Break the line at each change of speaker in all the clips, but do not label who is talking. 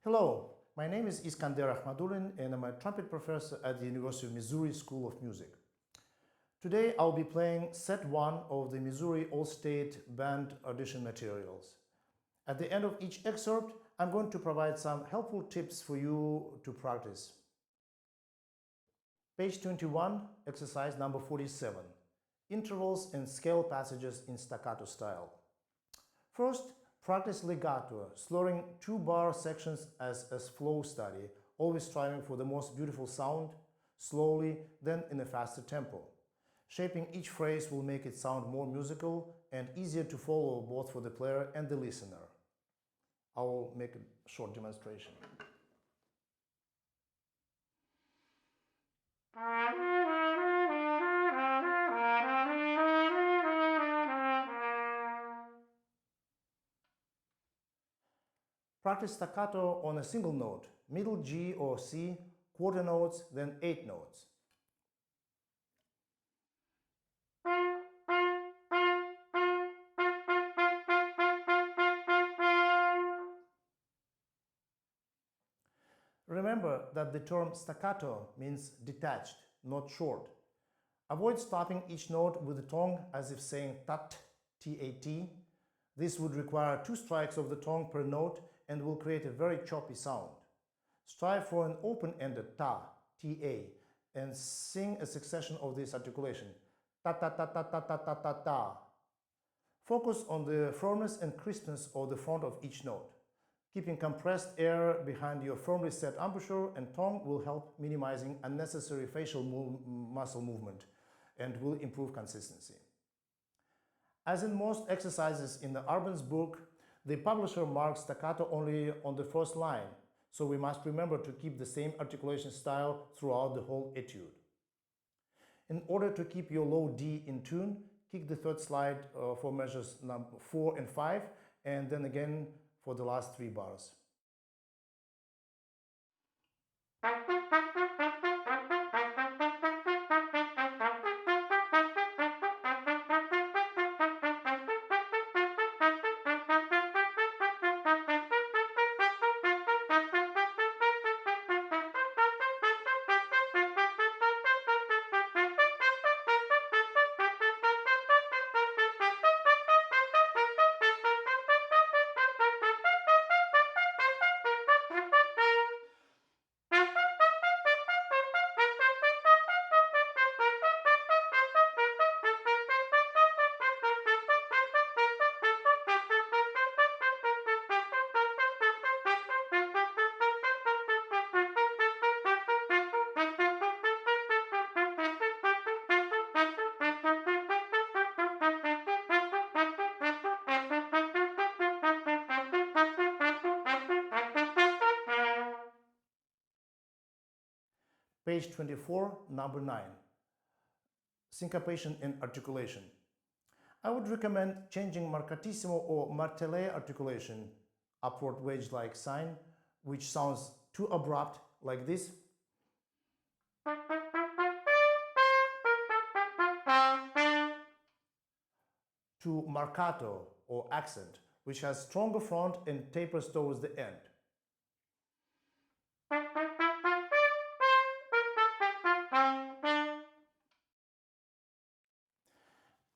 Hello, my name is Iskander Akhmadulin and I'm a trumpet professor at the University of Missouri School of Music. Today I'll be playing set 1 of the Missouri All-State Band audition materials. At the end of each excerpt, I'm going to provide some helpful tips for you to practice. Page 21, exercise number 47. Intervals and scale passages in staccato style. First, practice legato, slurring 2-bar sections as a flow study, always striving for the most beautiful sound, slowly, then in a faster tempo. Shaping each phrase will make it sound more musical and easier to follow both for the player and the listener. I will make a short demonstration. Practice staccato on a single note, middle G or C, quarter notes, then 8 notes. Remember that the term staccato means detached, not short. Avoid stopping each note with the tongue as if saying tat, T-A-T. This would require 2 strikes of the tongue per note and will create a very choppy sound. Strive for an open-ended ta, T-A, and sing a succession of this articulation, ta-ta-ta-ta-ta-ta-ta-ta. Focus on the firmness and crispness of the front of each note. Keeping compressed air behind your firmly set embouchure and tongue will help minimizing unnecessary facial muscle movement and will improve consistency. As in most exercises in the Arban's book, the publisher marks staccato only on the first line, so we must remember to keep the same articulation style throughout the whole etude. In order to keep your low D in tune, kick the third slide for measures number 4 and 5, and then again for the last 3 bars. Page 24, number 9. Syncopation and articulation. I would recommend changing marcatissimo or martelé articulation, upward wedge-like sign, which sounds too abrupt like this, to marcato or accent, which has stronger front and tapers towards the end.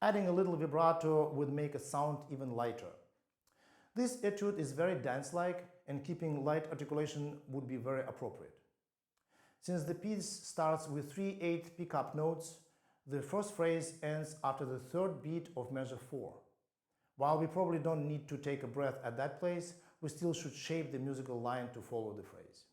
Adding a little vibrato would make a sound even lighter. This etude is very dance-like and keeping light articulation would be very appropriate. Since the piece starts with 3/8 pickup notes, the first phrase ends after the third beat of measure 4. While we probably don't need to take a breath at that place, we still should shape the musical line to follow the phrase.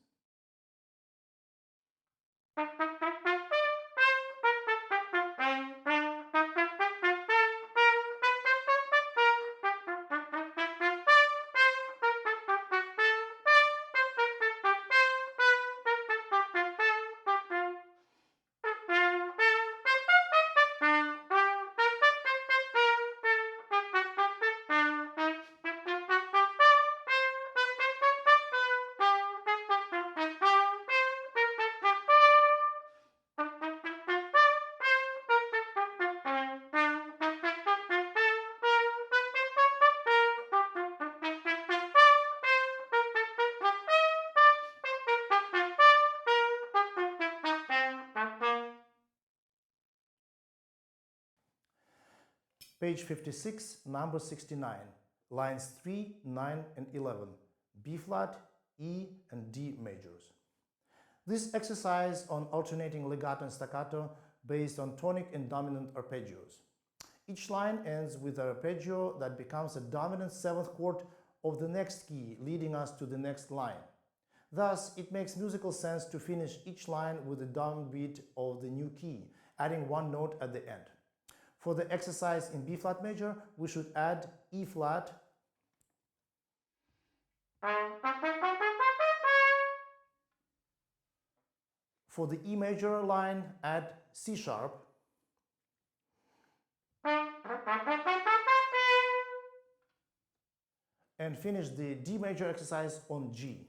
Page 56, number 69, lines 3, 9, and 11, B flat, E, and D majors. This exercise on alternating legato and staccato based on tonic and dominant arpeggios. Each line ends with an arpeggio that becomes a dominant seventh chord of the next key, leading us to the next line. Thus, it makes musical sense to finish each line with the downbeat of the new key, adding one note at the end. For the exercise in B flat major, we should add E flat, for the E major line, add C sharp, and finish the D major exercise on G.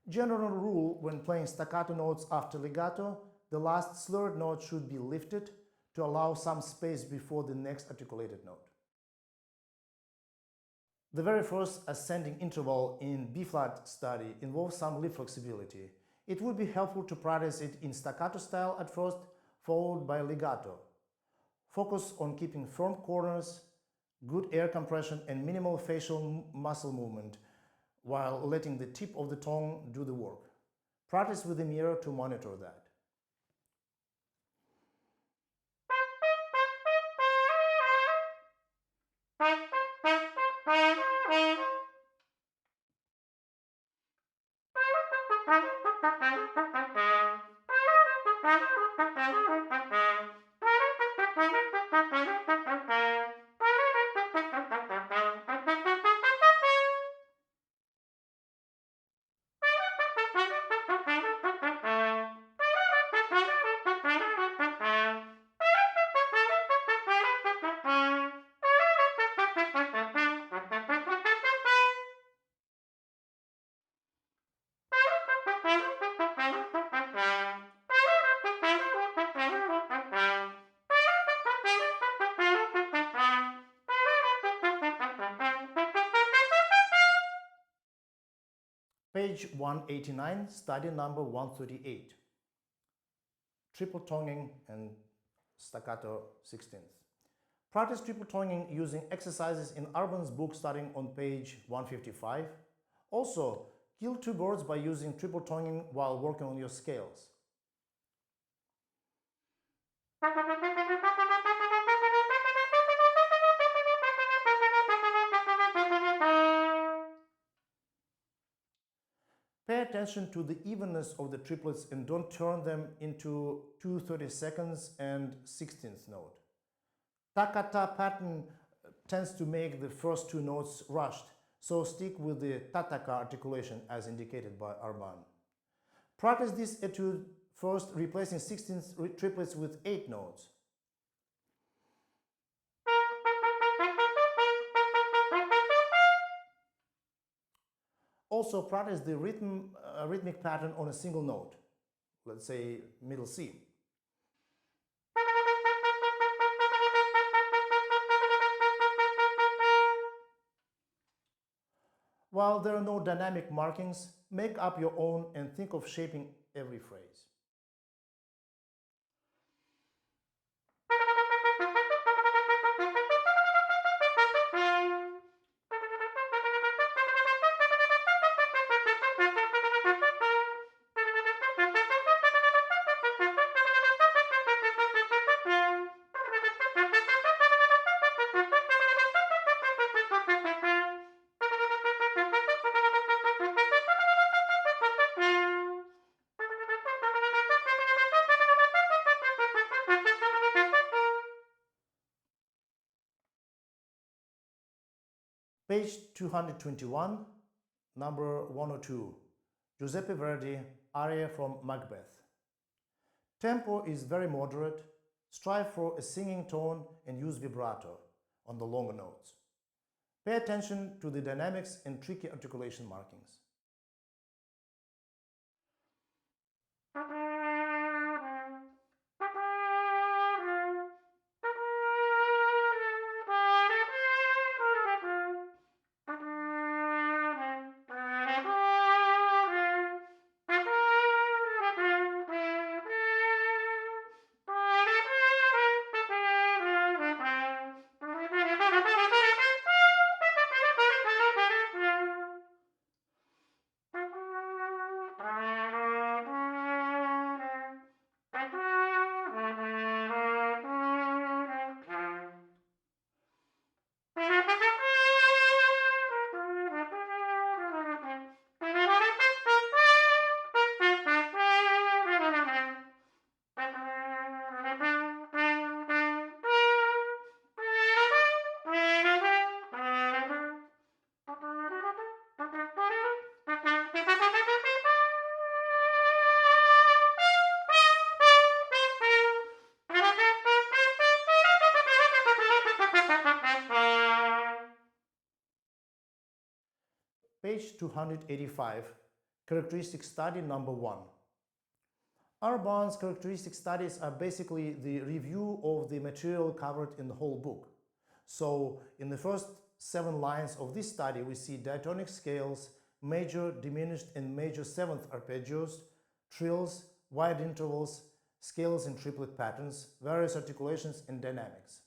General rule when playing staccato notes after legato, the last slurred note should be lifted to allow some space before the next articulated note. The very first ascending interval in B-flat study involves some lip flexibility. It would be helpful to practice it in staccato style at first, followed by legato. Focus on keeping firm corners, good air compression, and minimal facial muscle movement while letting the tip of the tongue do the work. Practice with the mirror to monitor that. Page 189, study number 138. Triple tonguing and staccato 16th. Practice triple tonguing using exercises in Arban's book starting on page 155. Also, kill two birds by using triple tonguing while working on your scales. Pay attention to the evenness of the triplets and don't turn them into 2 32nds and 16th note. Takata pattern tends to make the first two notes rushed, so stick with the tataka articulation as indicated by Arban. Practice this etude first replacing 16th triplets with 8 notes. Also practice the rhythmic pattern on a single note, let's say middle C. While there are no dynamic markings, make up your own and think of shaping every phrase. Page 221, number 102, Giuseppe Verdi, aria from Macbeth. Tempo is very moderate. Strive for a singing tone and use vibrato on the longer notes. Pay attention to the dynamics and tricky articulation markings. page 285, characteristic study number 1. Arban's characteristic studies are basically the review of the material covered in the whole book. So, in the first 7 lines of this study, we see diatonic scales, major, diminished, and major 7th arpeggios, trills, wide intervals, scales in triplet patterns, various articulations, and dynamics.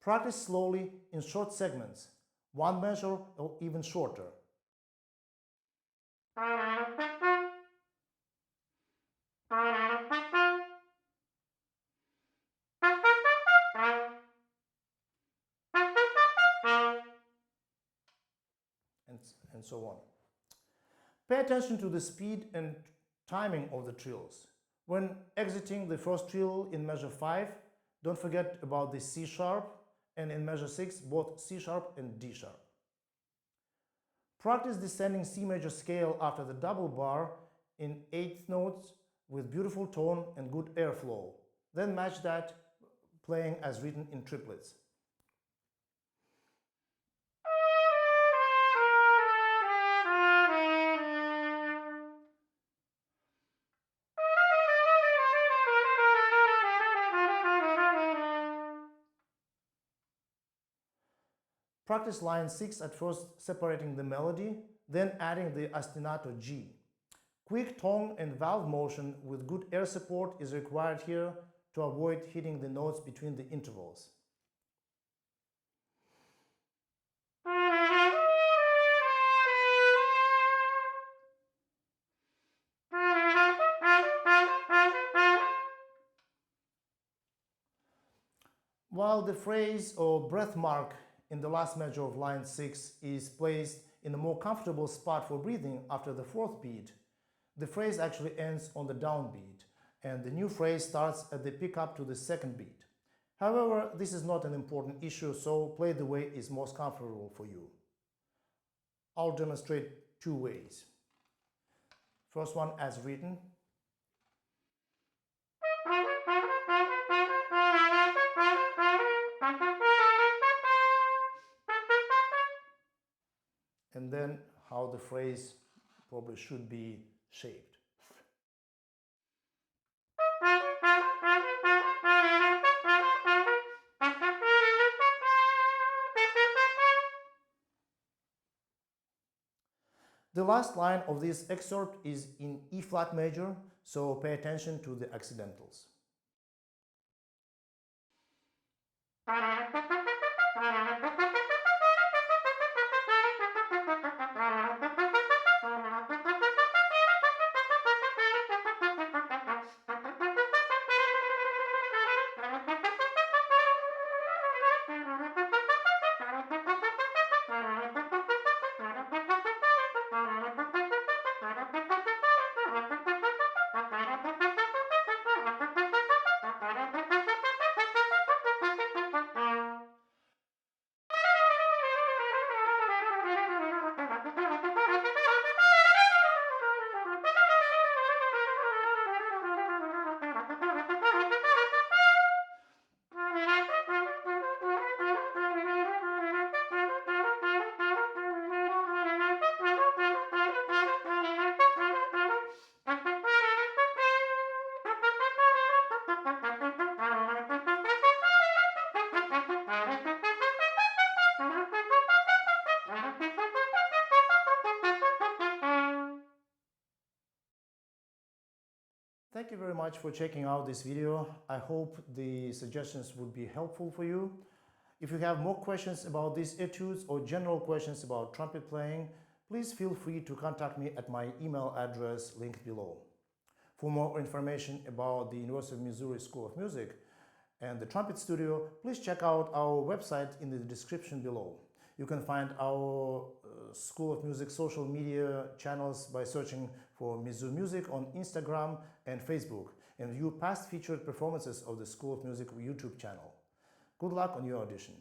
Practice slowly in short segments, 1 measure or even shorter. And so on. Pay attention to the speed and timing of the trills. When exiting the first trill in measure 5, don't forget about the C sharp, and in measure 6, both C sharp and D sharp. Practice descending C major scale after the double bar in 8th notes with beautiful tone and good airflow. Then match that playing as written in triplets. Practice line 6 at first separating the melody, then adding the ostinato G. Quick tongue and valve motion with good air support is required here to avoid hitting the notes between the intervals. While the phrase or breath mark in the last measure of line 6 is placed in a more comfortable spot for breathing after the 4th beat, the phrase actually ends on the downbeat, and the new phrase starts at the pickup to the 2nd beat. However, this is not an important issue, so play the way is most comfortable for you. I'll demonstrate 2 ways. First one as written. And then how the phrase probably should be shaped. The last line of this excerpt is in E flat major, so pay attention to the accidentals. Thank you very much for checking out this video. I hope the suggestions would be helpful for you. If you have more questions about these etudes or general questions about trumpet playing, please feel free to contact me at my email address linked below. For more information about the University of Missouri School of Music and the Trumpet Studio, please check out our website in the description below. You can find our School of Music social media channels by searching for Mizzou Music on Instagram and Facebook, and view past featured performances of the School of Music YouTube channel. Good luck on your audition.